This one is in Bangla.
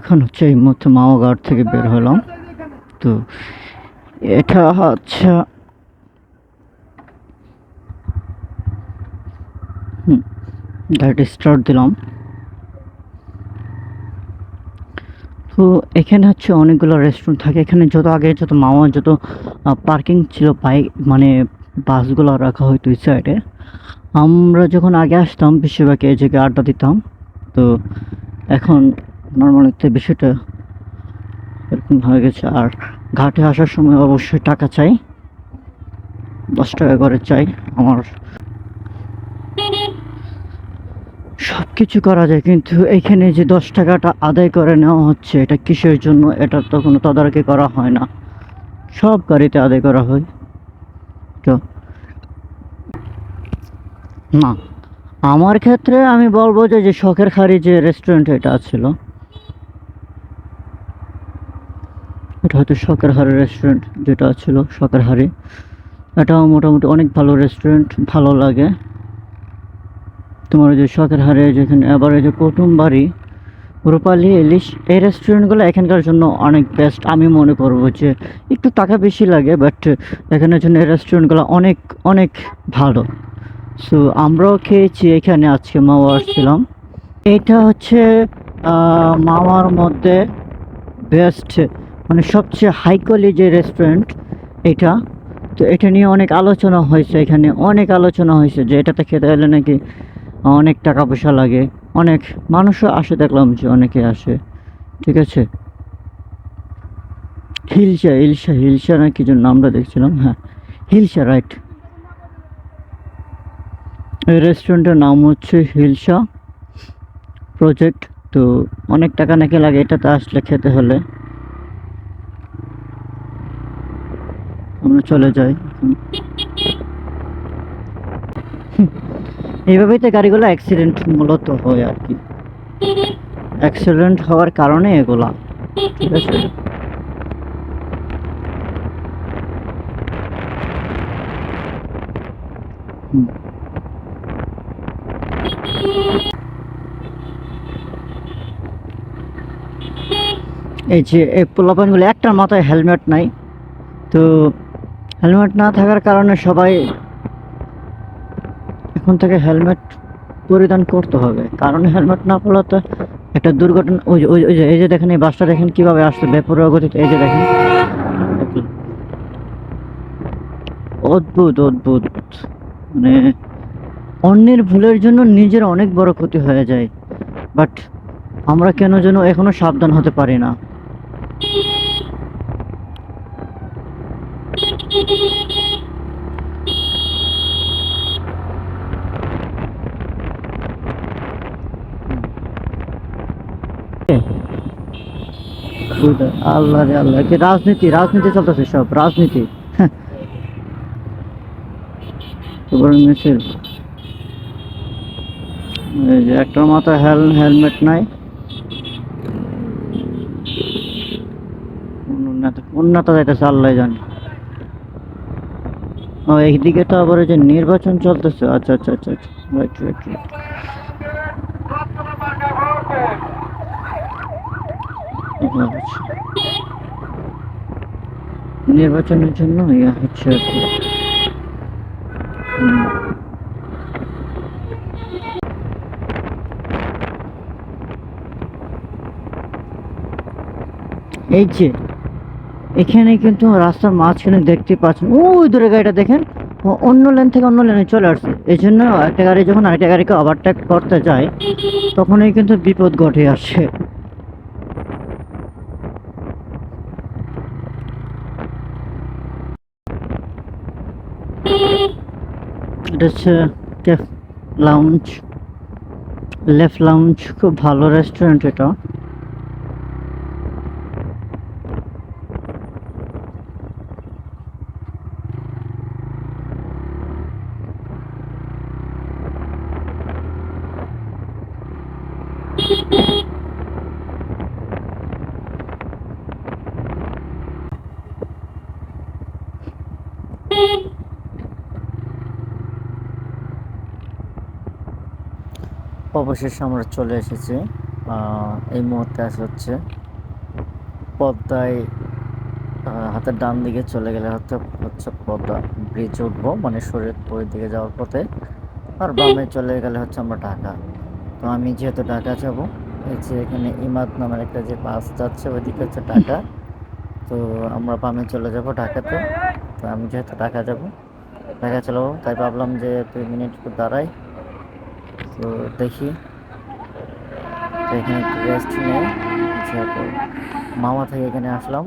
এখন হচ্ছে এই মুহূর্তে মামাঘাট থেকে বের হলাম। তো এটা হচ্ছে গাড়িটা স্টার্ট দিলাম। তো এখানে হচ্ছে অনেকগুলো রেস্টুরেন্ট থাকে। এখানে যত মামা যত পার্কিং ছিল বাইক মানে বাসগুলো রাখা হয়তো ওই সাইডে। আমরা যখন আগে আসতাম বেশিরভাগ এই জায়গায় আড্ডা দিতাম। তো এখন নর্মালিতে বিষয়টা এরকম হয়ে গেছে। আর ঘাটে আসার সময় অবশ্যই টাকা চাই, 10 টাকা করে চাই। আমার সব কিছু করা যায়, কিন্তু এইখানে যে 10 টাকাটা আদায় করে নেওয়া হচ্ছে এটা কিসের জন্য, এটা তো কোনো তদারকি করা হয় না। সব গাড়িতে আদায় করা হয়। তো না, আমার ক্ষেত্রে আমি বলবো যে শখের খাঁরি যে রেস্টুরেন্ট এটা ছিল, এটা হয়তো শখের হাড়ি রেস্টুরেন্ট যেটা ছিল শখের হাড়ি। এটাও মোটামুটি অনেক ভালো রেস্টুরেন্ট, ভালো লাগে। তোমার ওই যে শখের হাড়ে যেখানে আবার এই যে কুটুমবাড়ি, রূপালী, ইলিশ, এই রেস্টুরেন্টগুলো এখানকার জন্য অনেক বেস্ট আমি মনে করবো। যে একটু টাকা বেশি লাগে, বাট এখানের জন্য এই রেস্টুরেন্টগুলো অনেক অনেক ভালো। সো আমরাও খেয়েছি এখানে, আজকে মাওয়া আসছিলাম। এটা হচ্ছে মাওয়ার মধ্যে বেস্ট মানে সবচেয়ে হাই কোয়ালিটি যে রেস্টুরেন্ট এটা। তো এটা নিয়ে অনেক আলোচনা হয়েছে, এখানে অনেক আলোচনা হয়েছে যে এটাতে খেতে হলে নাকি অনেক টাকা পয়সা লাগে। অনেক মানুষও আসে, দেখলাম যে অনেকে আসে। ঠিক আছে, হিলসা হিলসা হিলসা না কি যেন নামটা দেখছিলাম, হ্যাঁ হিলসা রাইট। এই রেস্টুরেন্টের নাম হচ্ছে হিলসা প্রজেক্ট। তো অনেক টাকা নাকি লাগে এটাতে আসলে খেতে হলে। আমরা চলে যাই। এইভাবেই তো গাড়িগুলো অ্যাক্সিডেন্ট মূলত হয় আর কি। অ্যাক্সিডেন্ট হওয়ার কারণে এগুলা। ঠিক আছে, হুম। এই যে এই পোলাপানগুলো একটার মাথায় হেলমেট নাই। তো হেলমেট না থাকার কারণে সবাই এখন থেকে হেলমেট পরিধান করতে হবে, কারণ হেলমেট না পরলে তো একটা দুর্ঘটনা। ওই যে এই যে দেখেন, এই বাসটা দেখেন কিভাবে আসছে বেপরোয়া গতিতে। এই যে দেখেন, অদ্ভুত অদ্ভুত। মানে অন্যের ভুলের জন্য নিজের অনেক বড় ক্ষতি হয়ে যায়, বাট আমরা কেন যেন এখনো সাবধান হতে পারি না। আল্লাহ রে আল্লাহ, কি রাজনীতি রাজনীতি চলতেছে, সব রাজনীতি। হ্যাঁ, তারপরে মিছিল। এই যে একটার মাথায় হেলমেট নাই। উন্নত যাইতেছে আল্লাহ জানে। ও এইদিকে তো আবার ওই যে নির্বাচন চলতেছে। আচ্ছা আচ্ছা আচ্ছা আচ্ছা, রাইট রাইট রাইট। নির্বাচনের জন্য ইয়ে হচ্ছে আর কি। হুম। এই যে এখানে কিন্তু রাস্তার মাঝখানে দেখতে পাচ্ছেন ওই দূরে গাড়িটা দেখেন, ও অন্য লেন থেকে অন্য লেনে চলে আসছে। এই জন্য একটা গাড়ি যখন আরেকটা গাড়িকে ওভারটেক করতে যায় তখনই কিন্তু বিপদ ঘটে আসে। এটা হচ্ছে কেফ লাউঞ্জ, লেফট লাউঞ্জ, খুব ভালো রেস্টুরেন্ট এটা। অবশেষে আমরা চলে এসেছি এই মুহূর্তে আছে হচ্ছে পদ্মায়, হাতের ডান দিকে চলে গেলে হচ্ছে হচ্ছে পদ্মা ব্রিজে উঠবো, মানে শরীয়তপুরের দিকে যাওয়ার পথে। আর বামে চলে গেলে হচ্ছে আমরা ঢাকা। তো আমি যেহেতু ঢাকা যাব, এই যে এখানে ইমাদ নামের একটা যে বাস যাচ্ছে ওইদিকে হচ্ছে ঢাকা। তো আমরা বামে চলে যাব ঢাকাতে। তো আমি যেহেতু ঢাকা যাব, ঢাকা চালাবো, তাই ভাবলাম যে 2 মিনিট একটু দাঁড়াই। তো দেখি, তো এখানে একটু রেস্ট নেই, যেহেতু মামা থেকে এখানে আসলাম।